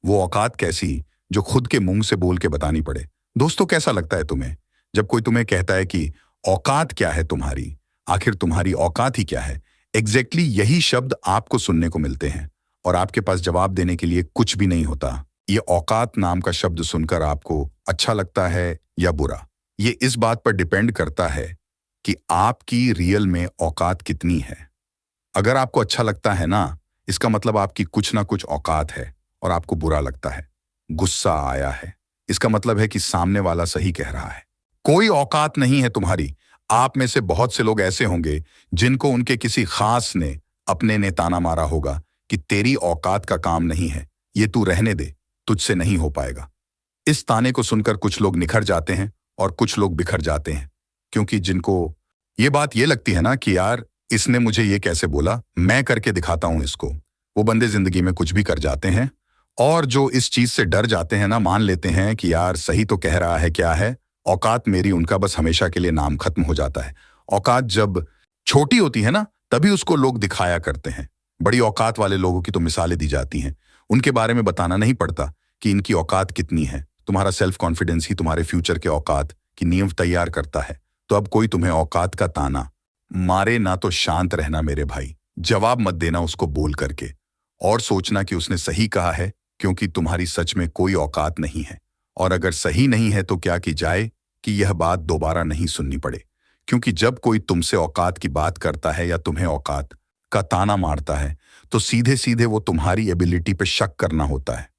वो औकात कैसी जो खुद के मुंह से बोल के बतानी पड़े। दोस्तों, कैसा लगता है तुम्हें जब कोई तुम्हें कहता है कि औकात क्या है तुम्हारी? आखिर तुम्हारी औकात ही क्या है? एग्जैक्टली यही शब्द आपको सुनने को मिलते हैं और आपके पास जवाब देने के लिए कुछ भी नहीं होता। ये औकात नाम का शब्द सुनकर आपको अच्छा लगता है या बुरा, ये इस बात पर डिपेंड करता है कि आपकी रियल में औकात कितनी है। अगर आपको अच्छा लगता है ना, इसका मतलब आपकी कुछ ना कुछ औकात है। और आपको बुरा लगता है, गुस्सा आया है, इसका मतलब है कि सामने वाला सही कह रहा है। कोई औकात नहीं है तुम्हारी। आप में से बहुत से लोग ऐसे होंगे जिनको उनके किसी खास ने अपने ने ताना मारा होगा कि तेरी औकात का काम नहीं है, ये तू रहने दे, तुझसे नहीं हो पाएगा। इस ताने को सुनकर कुछ लोग निखर जाते हैं और कुछ लोग बिखर जाते हैं, क्योंकि जिनको ये बात ये लगती है ना कि यार इसने मुझे ये कैसे बोला, मैं करके दिखाता हूं इसको, वो बंदे जिंदगी में कुछ भी कर जाते हैं। और जो इस चीज से डर जाते हैं ना, मान लेते हैं कि यार सही तो कह रहा है, क्या है औकात मेरी, उनका बस हमेशा के लिए नाम खत्म हो जाता है। औकात जब छोटी होती है ना, तभी उसको लोग दिखाया करते हैं। बड़ी औकात वाले लोगों की तो मिसालें दी जाती हैं, उनके बारे में बताना नहीं पड़ता कि इनकी औकात कितनी है। तुम्हारा सेल्फ कॉन्फिडेंस ही तुम्हारे फ्यूचर के औकात की नींव तैयार करता है। तो अब कोई तुम्हें औकात का ताना मारे ना, तो शांत रहना मेरे भाई, जवाब मत देना उसको बोल करके, और सोचना कि उसने सही कहा है, क्योंकि तुम्हारी सच में कोई औकात नहीं है। और अगर सही नहीं है तो क्या की जाए कि यह बात दोबारा नहीं सुननी पड़े। क्योंकि जब कोई तुमसे औकात की बात करता है या तुम्हें औकात का ताना मारता है, तो सीधे सीधे वो तुम्हारी एबिलिटी पे शक करना होता है।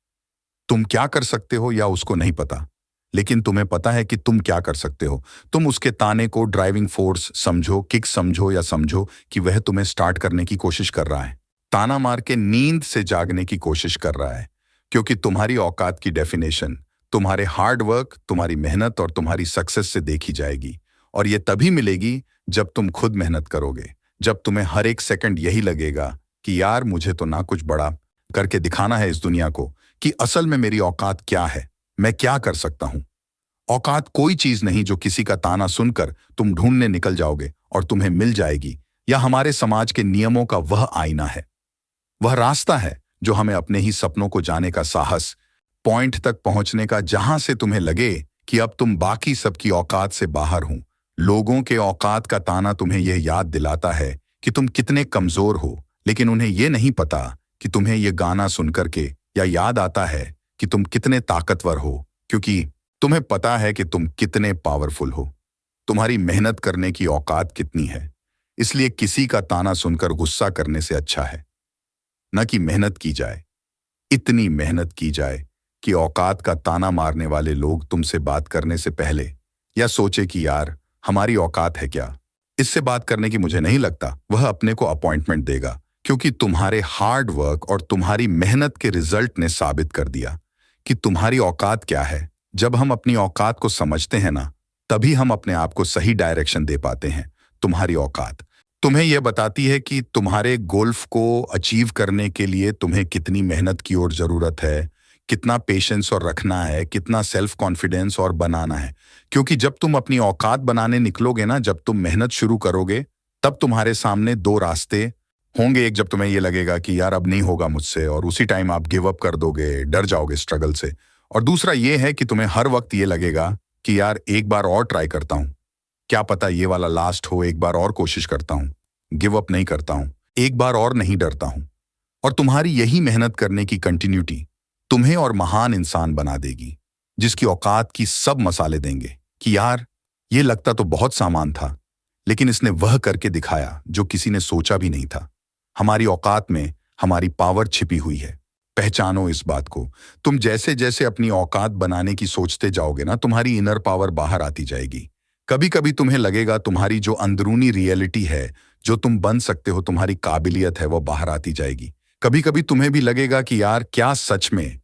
तुम क्या कर सकते हो या उसको नहीं पता, लेकिन तुम्हें पता है कि तुम क्या कर सकते हो। तुम उसके ताने को ड्राइविंग फोर्स समझो, किक समझो, या समझो कि वह तुम्हें स्टार्ट करने की कोशिश कर रहा है, ताना मार के नींद से जागने की कोशिश कर रहा है। क्योंकि तुम्हारी औकात की डेफिनेशन तुम्हारे हार्ड वर्क, तुम्हारी मेहनत और तुम्हारी सक्सेस से देखी जाएगी। और ये तभी मिलेगी जब तुम खुद मेहनत करोगे, जब तुम्हें हर एक सेकंड यही लगेगा कि यार मुझे तो ना कुछ बड़ा करके दिखाना है इस दुनिया को कि असल में मेरी औकात क्या है, मैं क्या कर सकता हूं। औकात कोई चीज नहीं जो किसी का ताना सुनकर तुम ढूंढने निकल जाओगे और तुम्हें मिल जाएगी, या हमारे समाज के नियमों का वह आईना है। वह रास्ता है जो हमें अपने ही सपनों को जाने का साहस, पॉइंट तक पहुंचने का, जहां से तुम्हें लगे कि अब तुम बाकी सबकी औकात से बाहर हो। लोगों के औकात का ताना तुम्हें यह याद दिलाता है कि तुम कितने कमजोर हो, लेकिन उन्हें यह नहीं पता कि तुम्हें यह गाना सुनकर के या याद आता है कि तुम कितने ताकतवर हो, क्योंकि तुम्हें पता है कि तुम कितने पावरफुल हो। तुम्हारी मेहनत करने की औकात कितनी है। इसलिए किसी का ताना सुनकर गुस्सा करने से अच्छा है न कि मेहनत की जाए, इतनी मेहनत की जाए कि औकात का ताना मारने वाले लोग तुमसे बात करने से पहले या सोचे कि यार हमारी औकात है क्या। इससे बात करने की मुझे नहीं लगता वह अपने को अपॉइंटमेंट देगा, क्योंकि तुम्हारे हार्ड वर्क और तुम्हारी मेहनत के रिजल्ट ने साबित कर दिया कि तुम्हारी औकात क्या है। जब हम अपनी औकात को समझते हैं ना, तभी हम अपने आप को सही डायरेक्शन दे पाते हैं। तुम्हारी औकात तुम्हें यह बताती है कि तुम्हारे गोल्फ को अचीव करने के लिए तुम्हें कितनी मेहनत की और जरूरत है, कितना पेशेंस और रखना है, कितना सेल्फ कॉन्फिडेंस और बनाना है। क्योंकि जब तुम अपनी औकात बनाने निकलोगे ना, जब तुम मेहनत शुरू करोगे, तब तुम्हारे सामने दो रास्ते होंगे। एक, जब तुम्हें ये लगेगा कि यार अब नहीं होगा मुझसे, और उसी टाइम आप गिव अप कर दोगे, डर जाओगे स्ट्रगल से। और दूसरा ये है कि तुम्हें हर वक्त ये लगेगा कि यार एक बार और ट्राई करता हूं, क्या पता ये वाला लास्ट हो, एक बार और कोशिश करता हूं, गिव अप नहीं करता हूं, एक बार और नहीं डरता हूं। और तुम्हारी यही मेहनत करने की कंटिन्यूटी तुम्हें और महान इंसान बना देगी, जिसकी औकात की सब मसाले देंगे कि यार ये लगता तो बहुत सामान था, लेकिन इसने वह करके दिखाया जो किसी ने सोचा भी नहीं था। हमारी औकात में हमारी पावर छिपी हुई है। पहचानो इस बात को। तुम जैसे जैसे अपनी औकात बनाने की सोचते जाओगे ना, तुम्हारी इनर पावर बाहर आती जाएगी। कभी कभी तुम्हें लगेगा तुम्हारी जो अंदरूनी रियलिटी है, जो तुम बन सकते हो, तुम्हारी काबिलियत है, वो बाहर आती जाएगी। कभी कभी तुम्हें भी लगेगा कि यार क्या सच में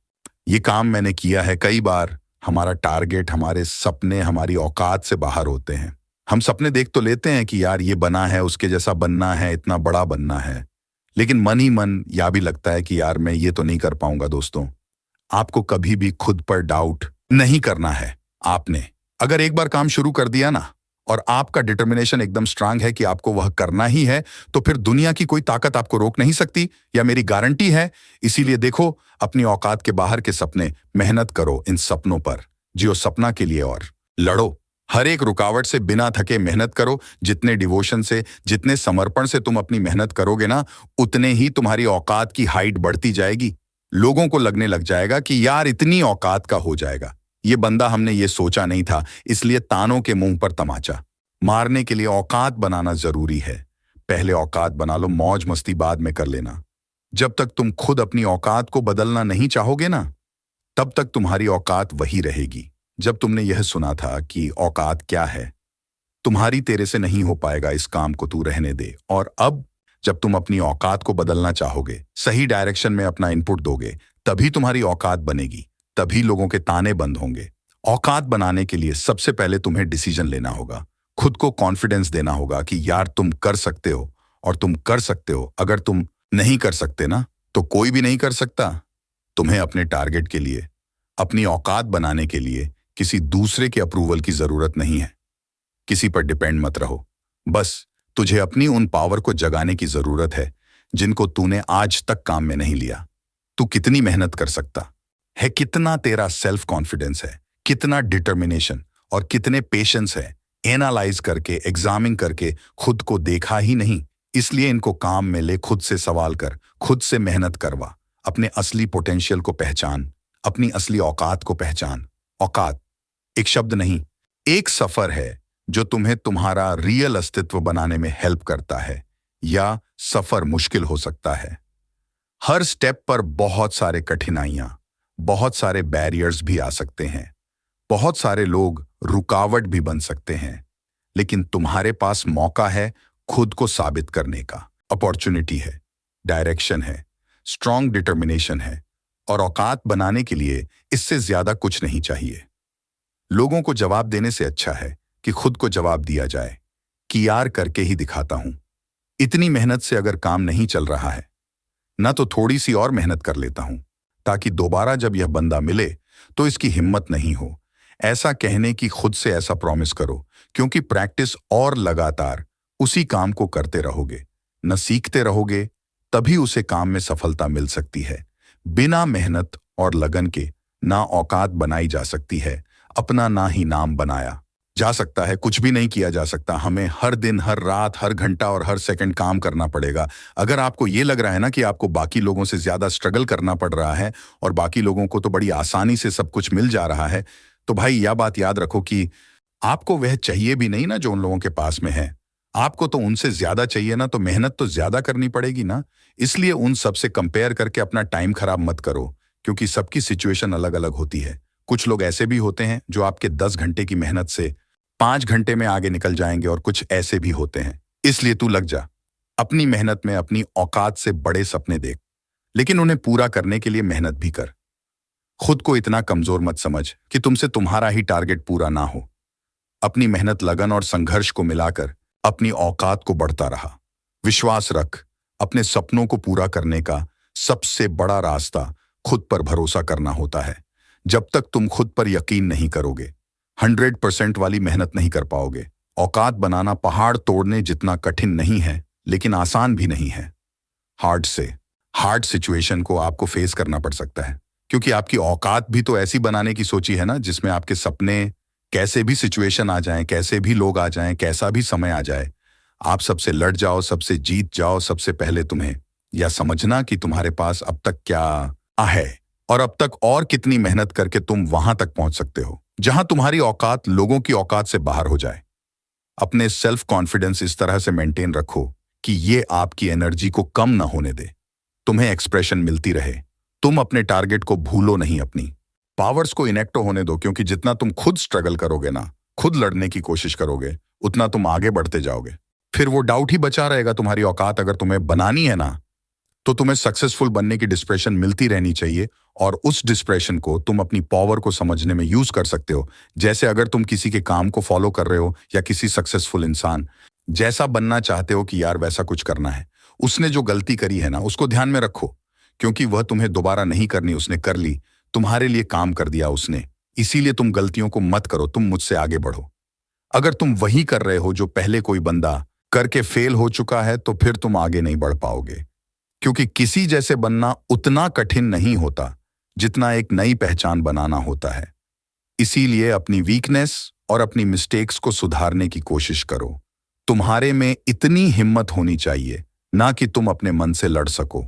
ये काम मैंने किया है। कई बार हमारा टारगेट, हमारे सपने हमारी औकात से बाहर होते हैं। हम सपने देख तो लेते हैं कि यार ये बना है, उसके जैसा बनना है, इतना बड़ा बनना है, लेकिन मन ही मन यह भी लगता है कि यार मैं ये तो नहीं कर पाऊंगा। दोस्तों, आपको कभी भी खुद पर डाउट नहीं करना है। आपने अगर एक बार काम शुरू कर दिया ना और आपका डिटर्मिनेशन एकदम स्ट्रांग है कि आपको वह करना ही है, तो फिर दुनिया की कोई ताकत आपको रोक नहीं सकती, या मेरी गारंटी है। इसीलिए देखो, अपनी औकात के बाहर के सपने, मेहनत करो इन सपनों पर, जियो सपना के लिए और लड़ो हर एक रुकावट से, बिना थके मेहनत करो। जितने डिवोशन से, जितने समर्पण से तुम अपनी मेहनत करोगे ना, उतने ही तुम्हारी औकात की हाइट बढ़ती जाएगी। लोगों को लगने लग जाएगा कि यार इतनी औकात का हो जाएगा, ये बंदा, हमने ये सोचा नहीं था। इसलिए तानों के मुंह पर तमाचा मारने के लिए औकात बनाना जरूरी है। पहले औकात बना लो, मौज मस्ती बाद में कर लेना। जब तक तुम खुद अपनी औकात को बदलना नहीं चाहोगे ना, तब तक तुम्हारी औकात वही रहेगी। जब तुमने यह सुना था कि औकात क्या है, तुम्हारी तेरे से नहीं हो पाएगा, इस काम को तू रहने दे। और अब जब तुम अपनी औकात को बदलना चाहोगे, सही डायरेक्शन में अपना इनपुट दोगे, तभी तुम्हारी औकात बनेगी, तभी लोगों के ताने बंद होंगे। औकात बनाने के लिए सबसे पहले तुम्हें डिसीजन लेना होगा, खुद को कॉन्फिडेंस देना होगा कि यार तुम कर सकते हो, और तुम कर सकते हो। अगर तुम नहीं कर सकते ना, तो कोई भी नहीं कर सकता। तुम्हें अपने टारगेट के लिए, अपनी औकात बनाने के लिए किसी दूसरे के अप्रूवल की जरूरत नहीं है। किसी पर डिपेंड मत रहो, बस तुझे अपनी उन पावर को जगाने की जरूरत है जिनको तूने आज तक काम में नहीं लिया। तू कितनी मेहनत कर सकता है, कितना तेरा सेल्फ कॉन्फिडेंस है, कितना डिटर्मिनेशन और कितने पेशेंस है, एनालाइज करके, एग्जामिन करके खुद को देखा ही नहीं। इसलिए इनको काम में ले, खुद से सवाल कर, खुद से मेहनत करवा, अपने असली पोटेंशियल को पहचान, अपनी असली औकात को पहचान। औकात एक शब्द नहीं, एक सफर है जो तुम्हें तुम्हारा रियल अस्तित्व बनाने में हेल्प करता है। या सफर मुश्किल हो सकता है, हर स्टेप पर बहुत सारे कठिनाइयां, बहुत सारे बैरियर्स भी आ सकते हैं, बहुत सारे लोग रुकावट भी बन सकते हैं, लेकिन तुम्हारे पास मौका है खुद को साबित करने का। अपॉर्चुनिटी है, डायरेक्शन है, स्ट्रॉन्ग डिटर्मिनेशन है, और औकात बनाने के लिए इससे ज्यादा कुछ नहीं चाहिए। लोगों को जवाब देने से अच्छा है कि खुद को जवाब दिया जाए कि यार करके ही दिखाता हूं। इतनी मेहनत से अगर काम नहीं चल रहा है ना, तो थोड़ी सी और मेहनत कर लेता हूं, ताकि दोबारा जब यह बंदा मिले तो इसकी हिम्मत नहीं हो। ऐसा कहने की खुद से ऐसा प्रॉमिस करो, क्योंकि प्रैक्टिस और लगातार उसी काम को करते रहोगे, न सीखते रहोगे, तभी उसे काम में सफलता मिल सकती है। बिना मेहनत और लगन के ना औकात बनाई जा सकती है, अपना ना ही नाम बनाया जा सकता है। कुछ भी नहीं किया जा सकता, हमें हर दिन, हर रात, हर घंटा और हर सेकंड काम करना पड़ेगा। अगर आपको ये लग रहा है ना कि आपको बाकी लोगों से ज्यादा स्ट्रगल करना पड़ रहा है और बाकी लोगों को तो बड़ी आसानी से सब कुछ मिल जा रहा है, तो भाई यह बात याद रखो कि आपको वह चाहिए भी नहीं ना जो उन लोगों के पास में है। आपको तो उनसे ज्यादा चाहिए ना, तो मेहनत तो ज्यादा करनी पड़ेगी ना। इसलिए उन सबसे कंपेयर करके अपना टाइम खराब मत करो, क्योंकि सबकी सिचुएशन अलग अलग होती है। कुछ लोग ऐसे भी होते हैं जो आपके 10 घंटे की मेहनत से 5 घंटे में आगे निकल जाएंगे, और कुछ ऐसे भी होते हैं। इसलिए तू लग जा अपनी मेहनत में, अपनी औकात से बड़े सपने देख, लेकिन उन्हें पूरा करने के लिए मेहनत भी कर। खुद को इतना कमजोर मत समझ कि तुमसे तुम्हारा ही टारगेट पूरा ना हो। अपनी मेहनत, लगन और संघर्ष को मिलाकर अपनी औकात को बढ़ता रहा। विश्वास रख, अपने सपनों को पूरा करने का सबसे बड़ा रास्ता खुद पर भरोसा करना होता है। जब तक तुम खुद पर यकीन नहीं करोगे, 100% वाली मेहनत नहीं कर पाओगे। औकात बनाना पहाड़ तोड़ने जितना कठिन नहीं है, लेकिन आसान भी नहीं है। हार्ड सिचुएशन को आपको फेस करना पड़ सकता है, क्योंकि आपकी औकात भी तो ऐसी बनाने की सोची है ना, जिसमें आपके सपने, कैसे भी सिचुएशन आ जाएं, कैसे भी लोग आ जाएं, कैसा भी समय आ जाए, आप सबसे लड़ जाओ, सबसे जीत जाओ। सबसे पहले तुम्हें यह समझना कि तुम्हारे पास अब तक क्या है, और अब तक और कितनी मेहनत करके तुम वहां तक पहुंच सकते हो जहां तुम्हारी औकात लोगों की औकात से बाहर हो जाए। अपने सेल्फ कॉन्फिडेंस इस तरह से मेंटेन रखो कि ये आपकी एनर्जी को कम ना होने दे, तुम्हें एक्सप्रेशन मिलती रहे। तुम अपने टारगेट को भूलो नहीं, अपनी पावर्स को इनेक्टो होने दो, क्योंकि जितना तुम खुद स्ट्रगल करोगे ना, खुद लड़ने की कोशिश करोगे, उतना तुम आगे बढ़ते जाओगे। फिर वो डाउट ही बचा रहेगा। तुम्हारी औकात अगर तुम्हें बनानी है ना, तो तुम्हें सक्सेसफुल बनने की डिस्प्रेशन मिलती रहनी चाहिए, और उस डिस्प्रेशन को तुम अपनी पावर को समझने में यूज कर सकते हो। जैसे अगर तुम किसी के काम को फॉलो कर रहे हो, या किसी सक्सेसफुल इंसान जैसा बनना चाहते हो कि यार वैसा कुछ करना है, उसने जो गलती करी है ना, उसको ध्यान में रखो, क्योंकि वह तुम्हें दोबारा नहीं करनी, उसने कर ली, तुम्हारे लिए काम कर दिया उसने। इसीलिए तुम गलतियों को मत करो, तुम मुझसे आगे बढ़ो। अगर तुम वही कर रहे हो जो पहले कोई बंदा करके फेल हो चुका है, तो फिर तुम आगे नहीं बढ़ पाओगे। क्योंकि किसी जैसे बनना उतना कठिन नहीं होता जितना एक नई पहचान बनाना होता है। इसीलिए अपनी वीकनेस और अपनी मिस्टेक्स को सुधारने की कोशिश करो। तुम्हारे में इतनी हिम्मत होनी चाहिए ना कि तुम अपने मन से लड़ सको।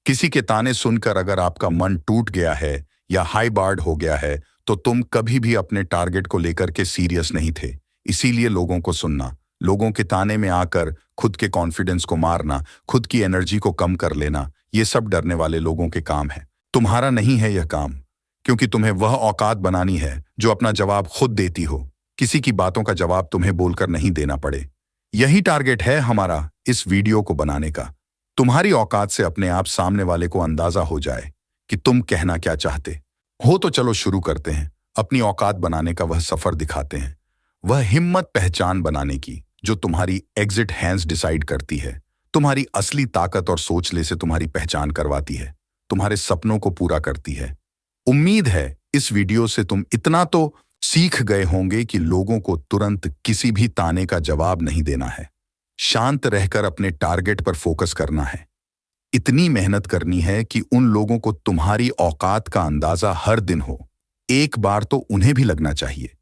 किसी के ताने सुनकर अगर आपका मन टूट गया है या हाई बार्ड हो गया है, तो तुम कभी भी अपने टारगेट को लेकर के सीरियस नहीं थे। इसीलिए लोगों को सुनना, लोगों के ताने में आकर खुद के कॉन्फिडेंस को मारना, खुद की एनर्जी को कम कर लेना, ये सब डरने वाले लोगों के काम है। तुम्हारा नहीं है यह काम, क्योंकि तुम्हें वह औकात बनानी है जो अपना जवाब खुद देती हो। किसी की बातों का जवाब तुम्हें बोलकर नहीं देना पड़े। यही टारगेट है हमारा इस वीडियो को बनाने का। तुम्हारी औकात से अपने आप सामने वाले को अंदाजा हो जाए कि तुम कहना क्या चाहते हो। तो चलो शुरू करते हैं। अपनी औकात बनाने का वह सफर दिखाते हैं, वह हिम्मत पहचान बनाने की जो तुम्हारी एग्जिट हैंड्स डिसाइड करती है। तुम्हारी असली ताकत और सोचले से तुम्हारी पहचान करवाती है, तुम्हारे सपनों को पूरा करती है। उम्मीद है इस वीडियो से तुम इतना तो सीख गए होंगे कि लोगों को तुरंत किसी भी ताने का जवाब नहीं देना है। शांत रहकर अपने टारगेट पर फोकस करना है। इतनी मेहनत करनी है कि उन लोगों को तुम्हारी औकात का अंदाजा हर दिन हो। एक बार तो उन्हें भी लगना चाहिए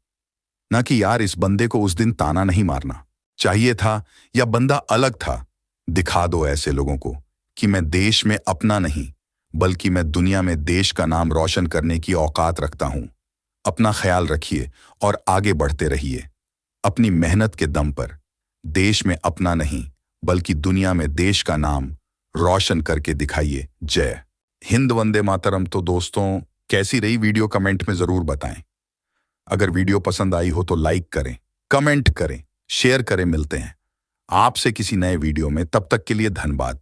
ना कि यार इस बंदे को उस दिन ताना नहीं मारना चाहिए था, या बंदा अलग था। दिखा दो ऐसे लोगों को कि मैं देश में अपना नहीं बल्कि मैं दुनिया में देश का नाम रोशन करने की औकात रखता हूं। अपना ख्याल रखिए और आगे बढ़ते रहिए अपनी मेहनत के दम पर। देश में अपना नहीं बल्कि दुनिया में देश का नाम रोशन करके दिखाइए। जय हिंद, वंदे मातरम। तो दोस्तों, कैसी रही वीडियो कमेंट में जरूर बताएं। अगर वीडियो पसंद आई हो तो लाइक करें, कमेंट करें, शेयर करें। मिलते हैं आपसे किसी नए वीडियो में, तब तक के लिए धन्यवाद।